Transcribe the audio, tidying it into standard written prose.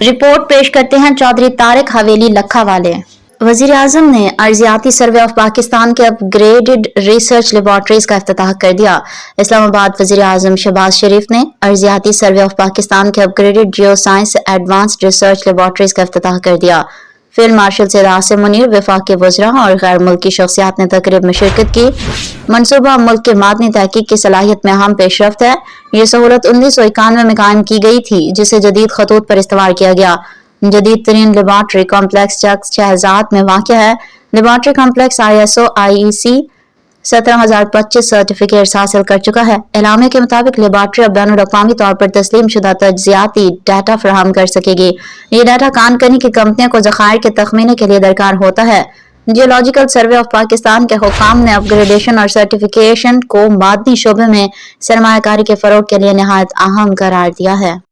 Report पेश करते हैं चौधरी तारिक हवेली लखा वाले। वजीर आजम ने अर्जियाती सर्वे ऑफ पाकिस्तान के अपग्रेडेड रिसर्च लेबॉर्ट्रीज का इफ्तिताह कर दिया। इस्लामाबाद वजीर आजम शहबाज शरीफ ने अर्जियाती सर्वे ऑफ पाकिस्तान के upgraded geo science advanced research laboratories का इफ्तिताह कर दिया। फील्ड मार्शल सैयद आसिम मुनीर, वफाकी वज़रा और गैर मुल्की शख्सियात ने तकरीब में शिरकत की। मनसूबा मुल्क के मादनी तहकीक की सलाहियत में अहम पेशरफ्त है। ये सहूलत 1991 में कायम की गई थी, जिसे जदीद खतूत पर इस्तेमाल किया गया। जदीद तरीन लेबॉर्ट्री कॉम्प्लेक्स चक शहजाद में वाक़िया है। Laboratory complex ISO IEC 17025 certificates हासिल कर चुका है। एलामे के मुताबिक लेबॉर्ट्री अब बैनुल-अक़वामी तौर पर तस्लीम शुदा तज्ज़ियाती डाटा फराहम कर सकेगी। ये डाटा कान कनी की कंपनियों को ज़खायर के तखमीने के लिए दरकार होता है। जियोलॉजिकल सर्वे ऑफ पाकिस्तान के हुक्काम ने अपग्रेडेशन और सर्टिफिकेशन को मादनी शोबे में सरमायाकारी के फरोग के लिए निहायत अहम करार दिया है।